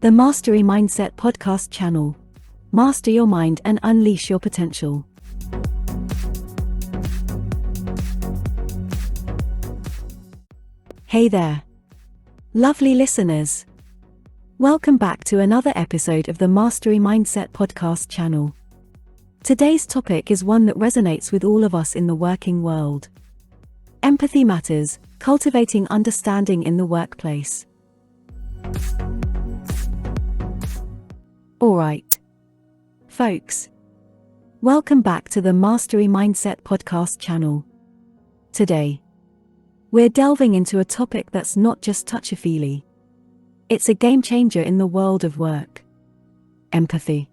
The Mastery Mindset podcast channel. Master your mind and unleash your potential. Hey there, lovely listeners. Welcome back to another episode of the Mastery Mindset podcast channel. Today's topic is one that resonates with all of us in the working world. Empathy matters, cultivating understanding in the workplace. Alright, folks. Welcome back to the Mastery Mindset podcast channel. Today, we're delving into a topic that's not just touchy-feely. It's a game changer in the world of work. Empathy.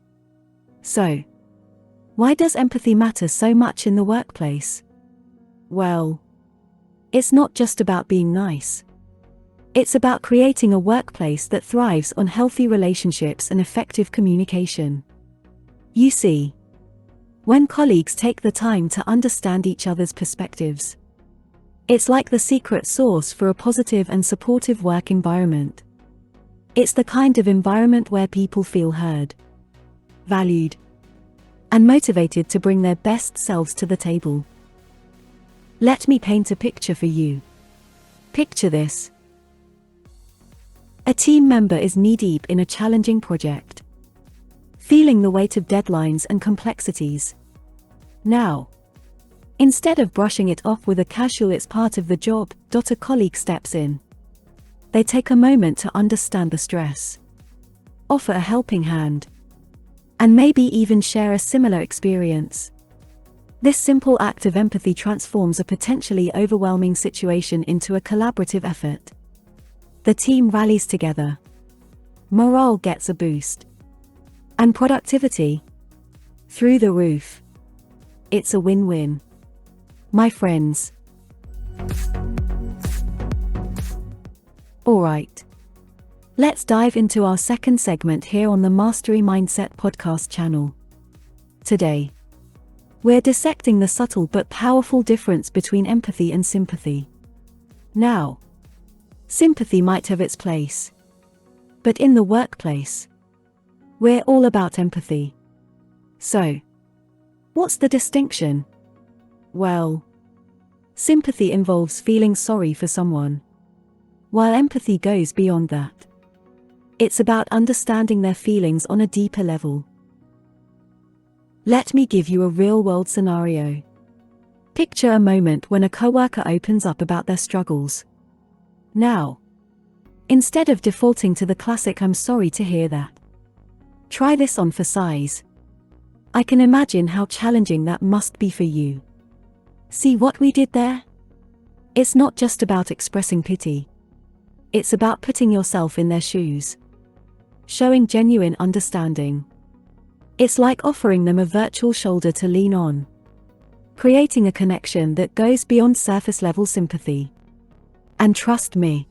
So, why does empathy matter so much in the workplace? Well, it's not just about being nice. It's about creating a workplace that thrives on healthy relationships and effective communication. You see, when colleagues take the time to understand each other's perspectives, it's like the secret sauce for a positive and supportive work environment. It's the kind of environment where people feel heard, valued, and motivated to bring their best selves to the table. Let me paint a picture for you. Picture this. A team member is knee-deep in a challenging project, feeling the weight of deadlines and complexities. Now, instead of brushing it off with a casual "it's part of the job," a colleague steps in. They take a moment to understand the stress, offer a helping hand, and maybe even share a similar experience. This simple act of empathy transforms a potentially overwhelming situation into a collaborative effort. The team rallies together, morale gets a boost, and productivity through the roof. It's a win-win, my friends. Alright, let's dive into our second segment here on the Mastery Mindset podcast channel. Today, we're dissecting the subtle but powerful difference between empathy and sympathy. Now, sympathy might have its place, but in the workplace, we're all about empathy. So, what's the distinction? Well, sympathy involves feeling sorry for someone, while empathy goes beyond that. It's about understanding their feelings on a deeper level. Let me give you a real-world scenario. Picture a moment when a coworker opens up about their struggles. Now, instead of defaulting to the classic "I'm sorry to hear that," try this on for size. I can imagine how challenging that must be for you. See what we did there? It's not just about expressing pity. It's about putting yourself in their shoes, showing genuine understanding. It's like offering them a virtual shoulder to lean on, creating a connection that goes beyond surface-level sympathy. And trust me,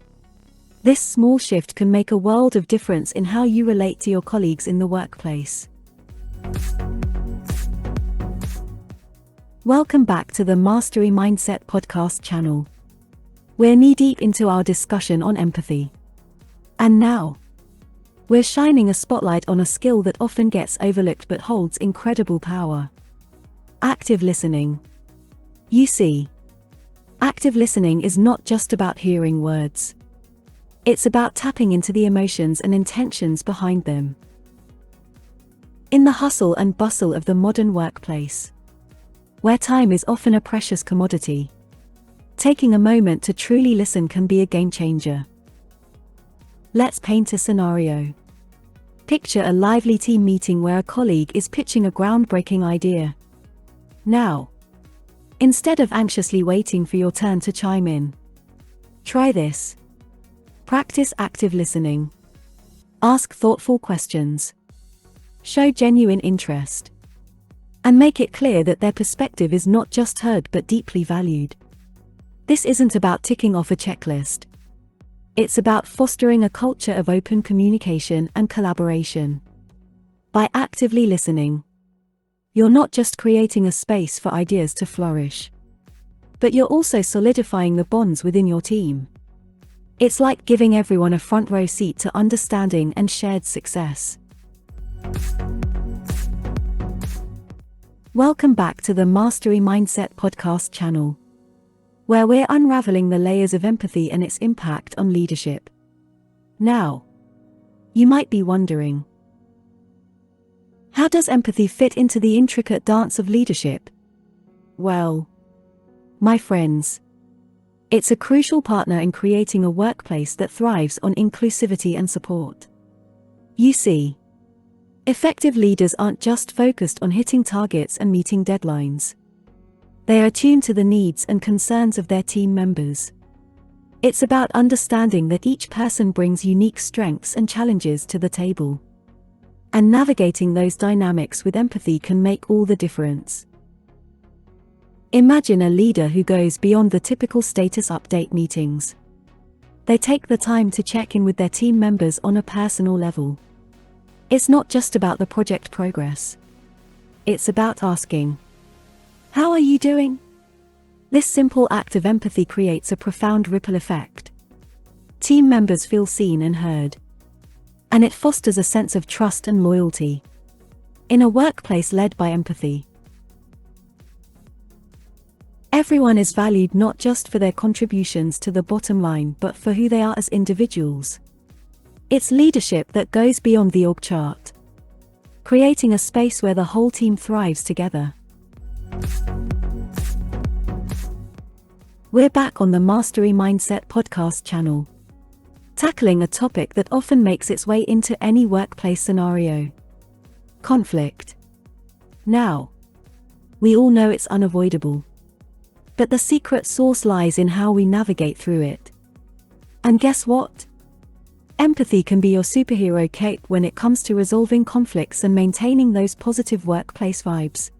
this small shift can make a world of difference in how you relate to your colleagues in the workplace. Welcome back to the Mastery Mindset podcast channel. We're knee-deep into our discussion on empathy. And now, we're shining a spotlight on a skill that often gets overlooked but holds incredible power. Active listening. You see, active listening is not just about hearing words. It's about tapping into the emotions and intentions behind them. In the hustle and bustle of the modern workplace, where time is often a precious commodity, taking a moment to truly listen can be a game changer. Let's paint a scenario. Picture a lively team meeting where a colleague is pitching a groundbreaking idea. Now, instead of anxiously waiting for your turn to chime in, try this. Practice active listening. Ask thoughtful questions. Show genuine interest. And make it clear that their perspective is not just heard but deeply valued. This isn't about ticking off a checklist. It's about fostering a culture of open communication and collaboration. By actively listening, you're not just creating a space for ideas to flourish, but you're also solidifying the bonds within your team. It's like giving everyone a front row seat to understanding and shared success. Welcome back to the Mastery Mindset podcast channel, where we're unraveling the layers of empathy and its impact on leadership. Now, you might be wondering, how does empathy fit into the intricate dance of leadership? Well, my friends, it's a crucial partner in creating a workplace that thrives on inclusivity and support. You see, effective leaders aren't just focused on hitting targets and meeting deadlines. They are attuned to the needs and concerns of their team members. It's about understanding that each person brings unique strengths and challenges to the table. And navigating those dynamics with empathy can make all the difference. Imagine a leader who goes beyond the typical status update meetings. They take the time to check in with their team members on a personal level. It's not just about the project progress. It's about asking, "How are you doing?" This simple act of empathy creates a profound ripple effect. Team members feel seen and heard. And it fosters a sense of trust and loyalty. In a workplace led by empathy, everyone is valued not just for their contributions to the bottom line but for who they are as individuals. It's leadership that goes beyond the org chart, creating a space where the whole team thrives together. We're back on the Mastery Mindset podcast channel, tackling a topic that often makes its way into any workplace scenario: conflict. Now, we all know it's unavoidable. But the secret sauce lies in how we navigate through it. And guess what? Empathy can be your superhero cape when it comes to resolving conflicts and maintaining those positive workplace vibes.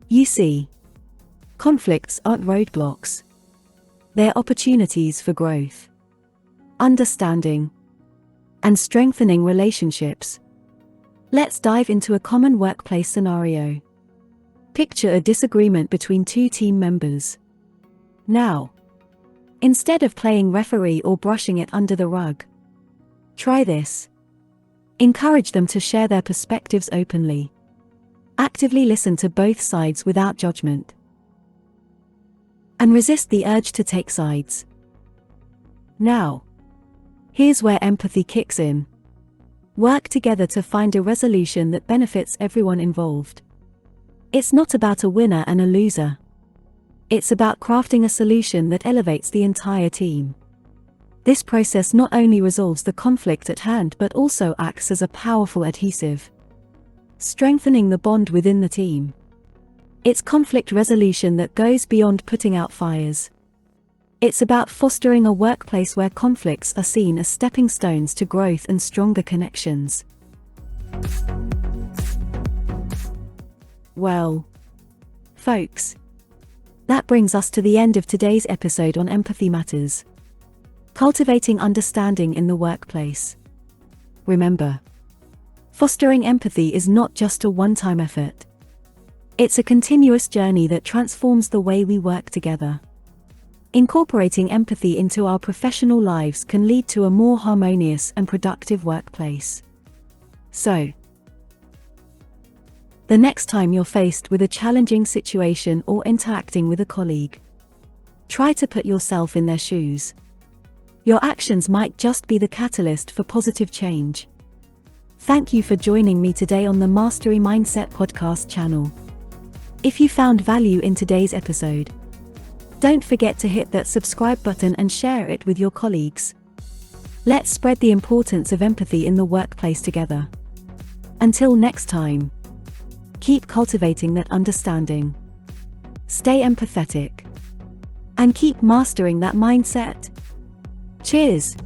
You see, conflicts aren't roadblocks. They're opportunities for growth, understanding, and strengthening relationships. Let's dive into a common workplace scenario. Picture a disagreement between two team members. Now, instead of playing referee or brushing it under the rug, try this. Encourage them to share their perspectives openly. Actively listen to both sides without judgment. And resist the urge to take sides. Now, here's where empathy kicks in. Work together to find a resolution that benefits everyone involved. It's not about a winner and a loser. It's about crafting a solution that elevates the entire team. This process not only resolves the conflict at hand but also acts as a powerful adhesive, strengthening the bond within the team. It's conflict resolution that goes beyond putting out fires. It's about fostering a workplace where conflicts are seen as stepping stones to growth and stronger connections. Well, folks, that brings us to the end of today's episode on Empathy Matters. Cultivating understanding in the workplace. Remember, fostering empathy is not just a one-time effort. It's a continuous journey that transforms the way we work together. Incorporating empathy into our professional lives can lead to a more harmonious and productive workplace. So, the next time you're faced with a challenging situation or interacting with a colleague, try to put yourself in their shoes. Your actions might just be the catalyst for positive change. Thank you for joining me today on the Mastery Mindset podcast channel. If you found value in today's episode, don't forget to hit that subscribe button and share it with your colleagues. Let's spread the importance of empathy in the workplace together. Until next time, keep cultivating that understanding. Stay empathetic. And keep mastering that mindset. Cheers!